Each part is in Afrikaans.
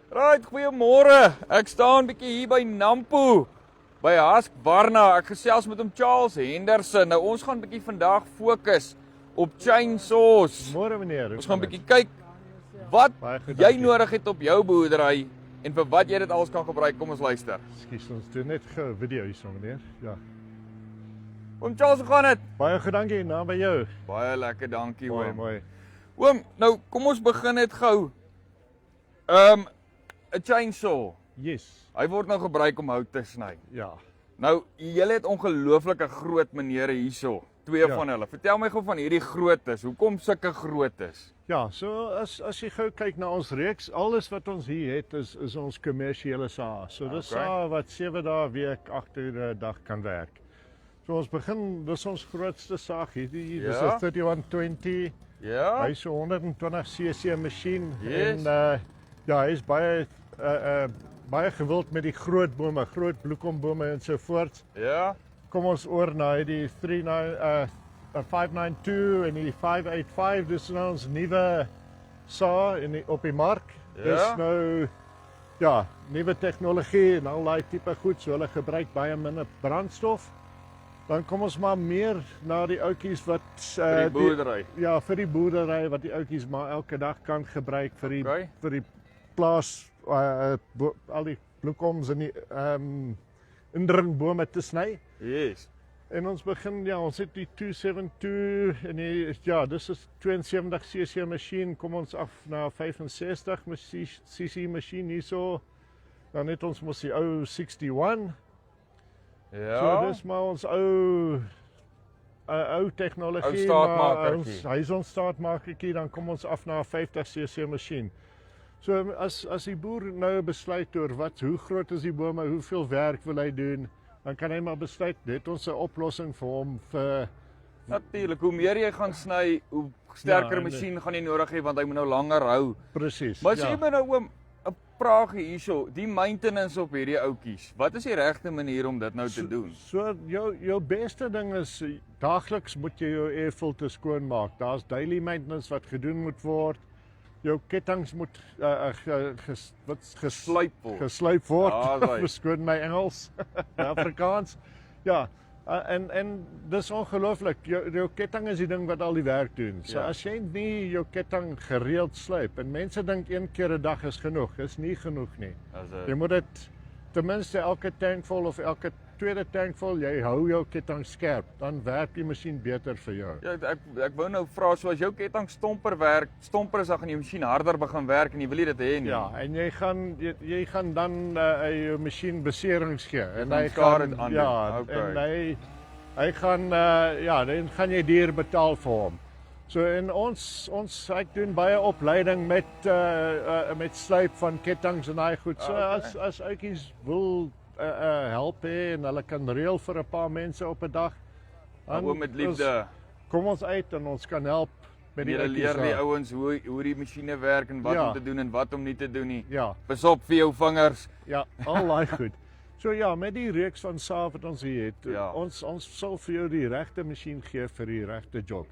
Right, goeiemôre. Ek staan bietjie hier by Nampo, by Husqvarna. Ek gesels met hom Charles Henderson. Nou ons gaan bietjie vandag fokus op chainsaws. Môre meneer. Ons gaan bietjie kyk wat Baie goed, jy dankie. nodig het op jou boerdery en vir wat jy dit alles kan gebruik. Kom ons luister. Ekskuus, ons doen net gou 'n video hierso meneer. Ja. Oom Charles, hoe gaan dit? Baie goed, dankie. Nou by jou. Baie lekker, dankie Mooi, oom. mooi. Oom, nou kom ons begin net gou. 'n chainsaw. Yes. Hy word nou gebruik om hout te sny. Ja. Nou, julle het ongelooflike groot menere hierso. Twee Ja. van hulle. Vertel my gou van hierdie grootes. Hoekom sulke grootes? Ja, so as jy gou kyk na ons reeks, alles wat ons hier het is ons kommersiële sae. So dis Okay. sae wat 7 dae 'n week, 8 ure 'n dag kan werk. So ons begin, dis ons grootste saag hier. Dis Ja. 'n 3120. Ja. Hy's so 120 cc masjien Yes. en ja, hy's baie gewild met die groot bome, groot bloekombome en so voort. Ja. Kom ons oor na die 592 en die 585. Dis nou ons nuwe saag op die mark. Ja. Dis nou ja, nuwe tegnologie en al daai tipe goed, so hulle gebruik baie minder brandstof. Dan kom ons maar meer na die outjies wat Vir die boerdery. ja, vir die boerdery wat die outjies maar elke dag kan gebruik vir die Okay. vir die plaas al die bloekoms en die indringbome te sny. Yes. En ons begin ja, ons het die 272 en die ja, dis is 72 cc masjien, kom ons af na 65 cc masjien hierso. Dan het ons mos die ou 61. Ja. So dis maar ons ou tegnologie. Ou staatmakertjie. Maar Hy is ons staatmakertjie, dan kom ons af na 'n 50 cc masjien. So as die boer nou besluit oor hoe groot is die bome, hoeveel werk wil hy doen, dan kan hy maar besluit, dit ons 'n oplossing vir hom vir Natuurlik, hoe meer jy gaan sny, hoe sterker Ja, masjien gaan jy nodig hê want hy moet nou langer hou. presies. Maar sê my nou oom, 'n vragie hierso, die maintenance op hierdie ouetjies. Wat is die regte manier om dit nou te doen? So jou beste ding is daagliks moet jy jou airfilter skoonmaak. Daar's daily maintenance wat gedoen moet word. Jou kettinge moet Geslyp word. geslyp word. Ja, right. Verskoon my Engels, Afrikaans. Ja, en dis ongelooflik. Jou ketting is die ding wat al die werk doen. So Ja. as jy nie jou ketting gereeld slyp en mense dink een keer 'n dag is genoeg, is nie genoeg nie. Jy moet dit ten minste elke tank vol of elke tweede tank vol, jy hou jou ketting skerp, dan werk die masjien beter vir jou. Ja, ek wou nou vra, so as jou ketting stomper werk, stomper is dan gaan die masjien harder begin werk en jy wil nie dit hê nie. Ja, en jy gaan dan jou masjien beserings gee en gaan hy skade gaan aandoen. ja, Okay. en hy gaan ja, dan gaan jy duur betaal vir hom. So en ons ek doen baie opleiding met slyp van kettinge en daai goed. So Okay. as ouetjies wil help hê en hulle kan reël vir 'n paar mense op 'n dag. dan Oom met liefde. Kom ons uit en ons kan help met die Jy leer die daar. ouens hoe die masjiene werk en wat Ja. om te doen en wat om nie te doen nie. Ja, Pas op vir jou vingers. ja, al daai goed. So ja, met die reeks van saaf wat ons hier het, Ja. ons sal vir jou die regte masjien gee vir die regte job.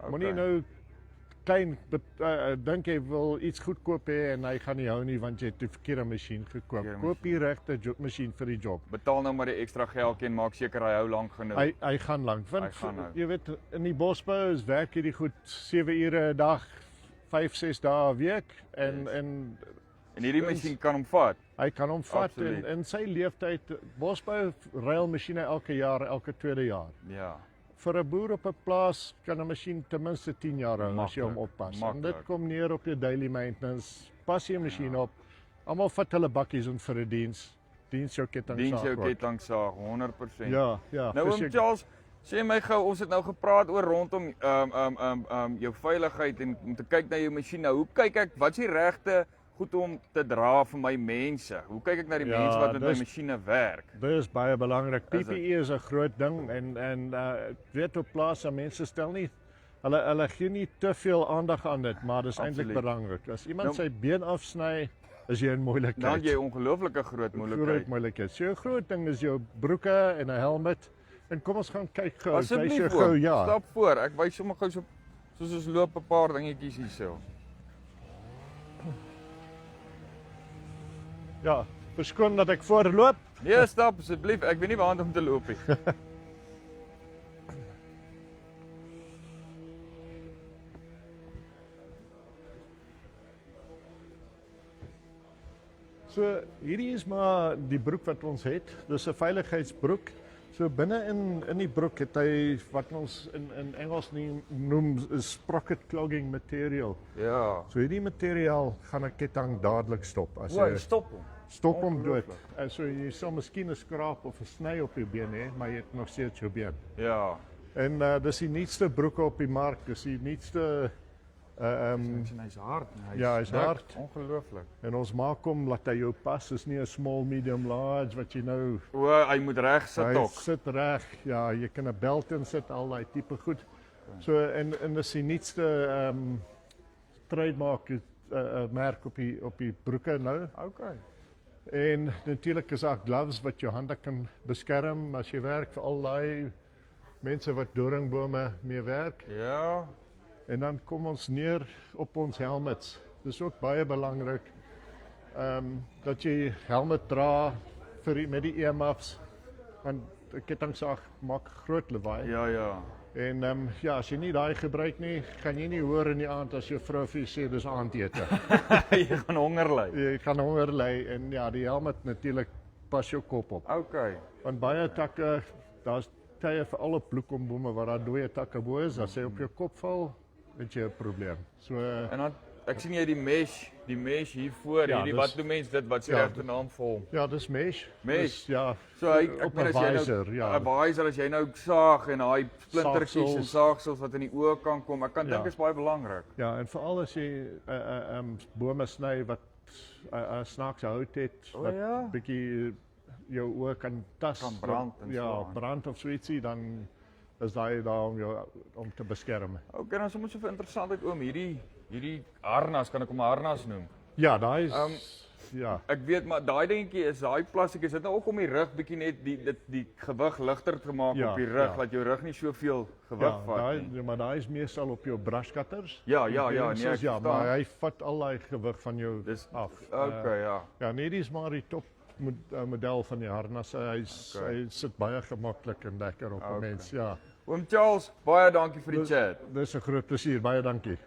Moenie Okay. nou klein dink jy wil iets goedkoop hê en hy gaan nie hou nie want jy het die verkeerde masjien gekoop. Verkeerde Koop die regte masjien vir die job. Betaal nou maar die ekstra geldjie en maak seker hy hou lank genoeg. Hy gaan lank. Want Hy gaan nou. jy weet in die bosbou is werk hierdie goed 7 ure 'n dag, 5-6 dae 'n week en Yes. en En hierdie masjien kan hom vat. hy kan hom vat Absoluut. en in sy leeftyd bosbou ruil masjiene elke jaar, elke tweede jaar. Ja. Vir 'n boer op 'n plaas kan 'n masjien ten minste 10 jaar hou as jy hom Maklik, oppas. En maklik. dit kom neer op jou daily maintenance. Pas jy 'n masjien op. Almal vat hulle bakkies in vir 'n diens. Diens jou ketting Diens jou saag ook. kettingsaag 100%. Ja, ja. Nou oom verseker. Charles, sê my gou, ons het nou gepraat oor rondom jou veiligheid en om te kyk na jou masjien. Nou, hoe kyk ek, wat is die regte goed om te dra vir my mense? Hoe kyk ek na die Ja, mense wat met my dis- masjiene werk? Dit is baie belangrik. Is dit? PPE is 'n groot ding en ek weet op plase mense stel nie hulle gee nie te veel aandag aan dit, maar dis eintlik Absoluut. belangrik. As iemand Nou- sy been afsny, is jy in moeilikheid. Dan het jy ongelooflike groot moeilikheid. moeilikheid. So 'n groot ding is jou broeke en 'n helmet. En kom ons gaan kyk gou. Ek wys jou Asseblief gou, oom, ja. stap voor. Ek wys sommer gou so soos ons loop 'n paar dingetjies hierso. Ja, verskoon dat ek voorloop. Nee, stap asseblief. Ek weet nie waar om te loop nie. So hierdie is maar die broek wat ons het. Dis 'n veiligheidsbroek. So binne in die broek het hy wat ons in Engels noem sprocket clogging material. Ja. So hierdie materiaal gaan 'n ketting dadelik stop as O, jy stop hom. stop hom dood. En so jy sal miskien 'n skraap of 'n sny op jou been hê, maar jy het nog steeds jou been. Ja. En dis die nuutste broeke op die mark. Dis die nuutste Hy's hard. Ja, hy's hard. Ongelooflik. en ons maak hom laat hy jou pas. Dis nie 'n small, medium, large wat jy nou O, hy moet reg sit hy ook. sit reg. Ja, jy kan 'n belt insit, al daai tipe goed. So en dis die nuutste trademark merk op die broeke nou. Okay. En natuurlik is daar gloves wat jou hande kan beskerm as jy werk, vir al daai mense wat doringbome mee werk. Ja. En dan kom ons neer op ons helmets. Dis ook baie belangrik dat jy helmet dra met die earmuffs, want 'n kettingsaag maak groot lawaai. Ja, ja. En ja, as jy nie daai gebruik nie, gaan jy nie hoor in die aand as jou vrou vir jou sê dis aandete. Jy gaan honger ly. Jy gaan honger ly en ja, die helmet natuurlik pas jou kop op. Okay. Want baie takke, daar's tye vir al op bloekombome waar daar dooie takke bo is, as hy op jou kop val, het jy 'n probleem. So En dan ek sien jy die mesh hier voor, Ja, hierdie dis- wat doen mense dit, wat se ja, regte naam vir hom? ja, dis mesh. Mesh. Dis, ja, So hy op ek 'n meen as jy visor, nou ja. 'n visor as jy nou saag en daai splintertjies en Saagsels. saagsels wat in die oë kan kom, ek kan Ja. dink is baie belangrik. Ja, en veral as jy bome sny wat snaakse hout het, O, wat ja. bietjie jou oë kan tas, Kan brand en ja, so aan. brand of so ietsie, dan is daai daar om jou om te beskerm. Okay, dan sommer so vir interessantheid oom, hierdie harnas, kan ek hom 'n harnas noem? Ja, daai is ja. Ek weet maar daai dingetjie is daai plastiek, is dit nou ook om die rug bietjie net die gewig ligter te maak Ja, op die rug, ja. dat jou rug nie soveel gewig Ja, vat nie. maar daai is meestal op jou brushcutters. Ja, ja, Die ja, pencils, nee, ek ja, verstaan. maar hy vat al daai gewig van jou Dis af. Okay, ja. Ja, nee, dis maar die top model van die harnas. Hy sit baie gemaklik en lekker op 'n mens. Ja. Oom Charles, baie dankie vir die chat. Dis 'n groot plesier. Baie dankie.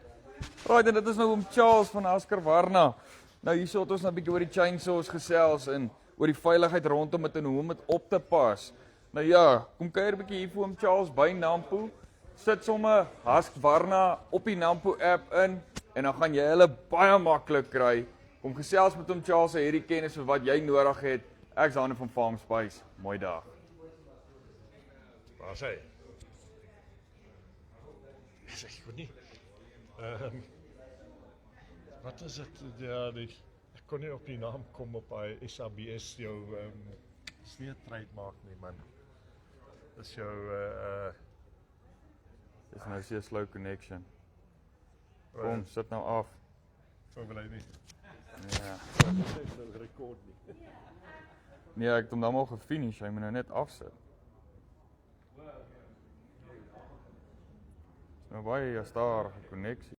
Right, en dit is nou oom Charles van Askerwarna. Nou hierso het ons nou 'n bietjie oor die chainsaws gesels en oor die veiligheid rondom dit en hoe om dit op te pas. Nou ja, kom kuier 'n bietjie hier vir oom Charles by Nampo. Sit sommer Askerwarna op die Nampo app in en dan gaan jy hulle baie maklik kry. Kom gesels met oom Charles en hierdie kennis vir wat jy nodig het. Ek's Hande van Farm Spice. Mooi dag. Waar sê? Ek weet nie. Wat is dit? Ja, ek kon nie op die naam kom op hy SABS jou sleetryd maak nie, man. Dis jou Dis nou so 'n slow connection. Kom, sit nou af. so wil hy nie. Ja. Dis rekord nie. Nee, ek het hom dan al gefinish, hy moet nou net afsit. Nou baie stadige konneksie.